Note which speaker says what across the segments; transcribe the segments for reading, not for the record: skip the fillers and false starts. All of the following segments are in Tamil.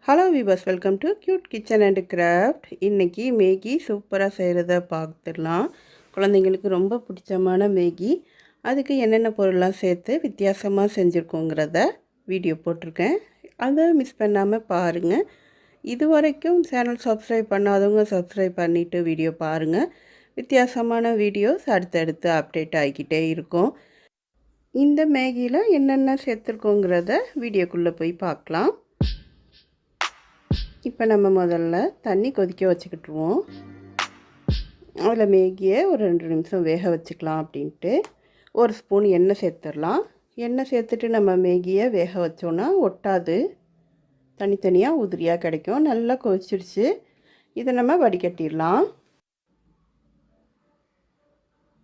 Speaker 1: Hello viewers, welcome to cute kitchen and craft. இன்றைக்கி மேகி சூப்பராக செய்கிறத பார்த்துடலாம். குழந்தைங்களுக்கு ரொம்ப பிடிச்சமான மேகி. அதுக்கு என்னென்ன பொருள்லாம் சேர்த்து வித்தியாசமாக செஞ்சுருக்கோங்கிறத வீடியோ போட்டிருக்கேன். அதை மிஸ் பண்ணாமல் பாருங்கள். இது வரைக்கும் சேனல் சப்ஸ்கிரைப் பண்ணாதவங்க சப்ஸ்கிரைப் பண்ணிவிட்டு வீடியோ பாருங்கள். வித்தியாசமான வீடியோஸ் அடுத்தடுத்து அப்டேட் ஆகிக்கிட்டே இருக்கும். இந்த மேகியில் என்னென்ன சேர்த்துருக்கோங்கிறத வீடியோக்குள்ளே போய் பார்க்கலாம். இப்போ நம்ம முதல்ல தண்ணி கொதிக்க வச்சுக்கிட்டுருவோம். அதில் மேகியை ஒரு 2 நிமிஷம் வேக வச்சுக்கலாம் அப்படின்ட்டு ஒரு ஸ்பூன் எண்ணெய் சேர்த்துடலாம். எண்ணெய் சேர்த்துட்டு நம்ம மேகியை வேக வச்சோன்னா ஒட்டாது, தனித்தனியாக உதிரியாக கிடைக்கும். நல்லா கொதிச்சிடுச்சு. இதை நம்ம வடிகட்டிடலாம்.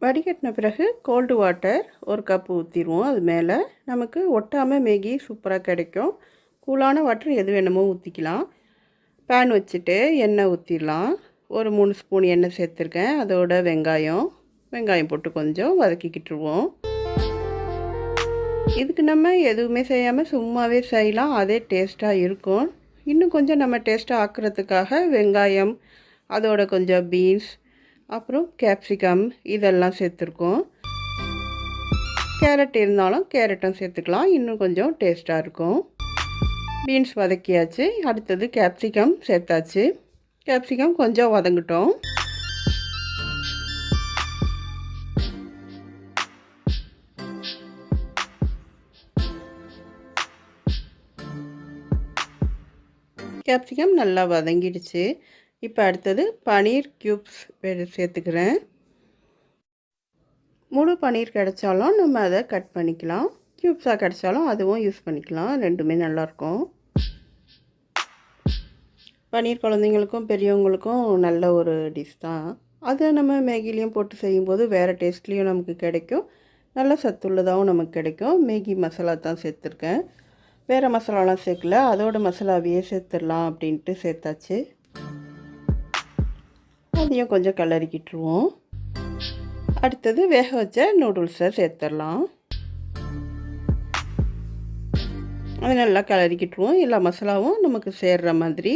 Speaker 1: வடிகட்டின பிறகு கோல்டு வாட்டர் 1 கப் ஊற்றிடுவோம். அது மேலே நமக்கு ஒட்டாமல் மேகி சூப்பராக கிடைக்கும். கூலான வாட்டர் எது வேணுமோ ஊற்றிக்கலாம். பேன் வச்சுட்டு எண்ணெய் ஊற்றிடலாம். ஒரு 3 ஸ்பூன் எண்ணெய் சேர்த்துருக்கேன். அதோட வெங்காயம் போட்டு கொஞ்சம் வதக்கிக்கிட்டுருவோம். இதுக்கு நம்ம எதுவுமே செய்யாமல் சும்மாவே செய்யலாம், அதே டேஸ்ட்டாக இருக்கும். இன்னும் கொஞ்சம் நம்ம டேஸ்ட்டாக ஆக்குறதுக்காக வெங்காயம், அதோட கொஞ்சம் பீன்ஸ், அப்புறம் கேப்சிகம் இதெல்லாம் சேர்த்துருக்கோம். கேரட் இருந்தாலும் கேரட்டும் சேர்த்துக்கலாம், இன்னும் கொஞ்சம் டேஸ்ட்டாக இருக்கும். பீன்ஸ் வதக்கியாச்சு. அடுத்தது கேப்சிகம் சேர்த்தாச்சு. கேப்சிகம் கொஞ்சம் வதங்கட்டும். கேப்சிகம் நல்லா வதங்கிடுச்சு. இப்போ அடுத்தது பன்னீர் க்யூப்ஸ் சேர்த்துக்கிறேன். முழு பன்னீர் கிடைச்சாலும் நம்ம அதை கட் பண்ணிக்கலாம், க்யூப்ஸாக கிடைச்சாலும் அதுவும் யூஸ் பண்ணிக்கலாம். ரெண்டுமே நல்லாயிருக்கும். பன்னீர் குழந்தைங்களுக்கும் பெரியவங்களுக்கும் நல்ல ஒரு டிஷ் தான். அதை நம்ம மேகிலையும் போட்டு செய்யும்போது வேறு டேஸ்ட்லேயும் நமக்கு கிடைக்கும், நல்ல சத்துள்ளதாகவும் நமக்கு கிடைக்கும். மேகி மசாலா தான் சேர்த்துருக்கேன், வேறு மசாலாலாம் சேர்க்கல. அதோட மசாலாவையே சேர்த்துடலாம் அப்படின்ட்டு சேர்த்தாச்சு. அதையும் கொஞ்சம் கிளறிக்கிட்டுருவோம். அடுத்தது வேக வச்ச நூடுல்ஸை சேர்த்துடலாம். அது நல்லா கிளறிக்கிட்டுருவோம், எல்லா மசாலாவும் நமக்கு சேர்கிற மாதிரி.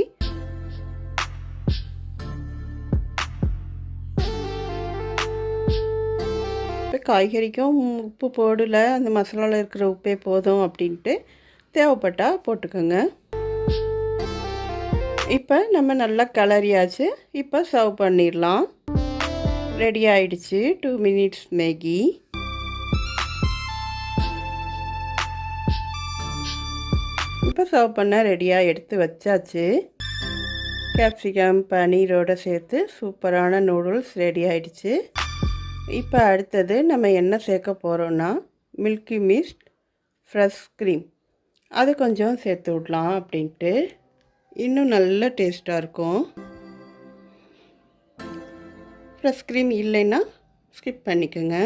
Speaker 1: இப்போ காய்கறிக்கும் உப்பு போடல, அந்த மசாலாவில் இருக்கிற உப்பே போதும் அப்படின்ட்டு தேவைப்பட்டால் போட்டுக்கோங்க. இப்போ நம்ம நல்லா கிளறியாச்சு. இப்போ சர்வ் பண்ணிடலாம். ரெடி ஆகிடுச்சு 2 மினிட்ஸ் மேகி. இப்போ சர்வ் பண்ண ரெடியாக எடுத்து வச்சாச்சு. கேப்சிகம் பன்னீரோடு சேர்த்து சூப்பரான நூடுல்ஸ் ரெடி ஆகிடுச்சு. இப்போ அடுத்தது நம்ம என்ன சேர்க்க போகிறோன்னா மில்கி மிஸ்ட் ஃப்ரெஷ் க்ரீம், அது கொஞ்சம் சேர்த்து விடலாம் அப்படின்ட்டு. இன்னும் நல்ல டேஸ்ட்டாக இருக்கும். ஃப்ரெஷ் க்ரீம் இல்லைன்னா ஸ்கிப் பண்ணிக்கோங்க.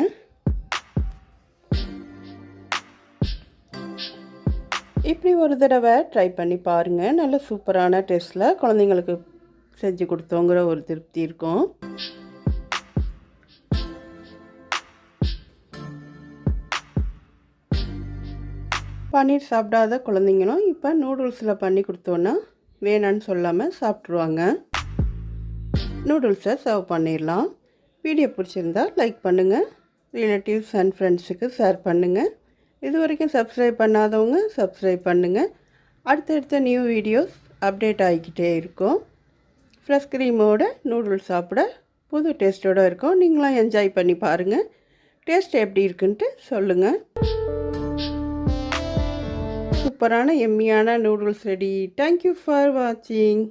Speaker 1: இப்படி ஒரு தடவை ட்ரை பண்ணி பாருங்கள். நல்ல சூப்பரான டேஸ்ட்டில் குழந்தைங்களுக்கு செஞ்சு கொடுத்தோங்கிற ஒரு திருப்தி இருக்கும். பன்னீர் சாப்பிடாத குழந்தைங்களும் இப்போ நூடுல்ஸில் பண்ணி கொடுத்தோன்னா வேணான்னு சொல்லாமல் சாப்பிட்ருவாங்க. நூடுல்ஸை சர்வ் பண்ணிடலாம். வீடியோ பிடிச்சிருந்தா லைக் பண்ணுங்கள், ரிலேட்டிவ்ஸ் அண்ட் ஃப்ரெண்ட்ஸுக்கு ஷேர் பண்ணுங்கள். இது வரைக்கும் சப்ஸ்கிரைப் பண்ணாதவங்க சப்ஸ்கிரைப் பண்ணுங்கள். அடுத்தடுத்த நியூ வீடியோஸ் அப்டேட் ஆகிக்கிட்டே இருக்கும். ஃப்ரெஷ் க்ரீமோட நூடுல்ஸ் சாப்பிட புது டேஸ்ட்டோடு இருக்கும். நீங்களும் என்ஜாய் பண்ணி பாருங்கள். டேஸ்ட் எப்படி இருக்குன்ட்டு சொல்லுங்கள். சூப்பரான எம்மியான நூடுல்ஸ் ரெடி. தேங்க்யூ ஃபார் வாட்சிங்.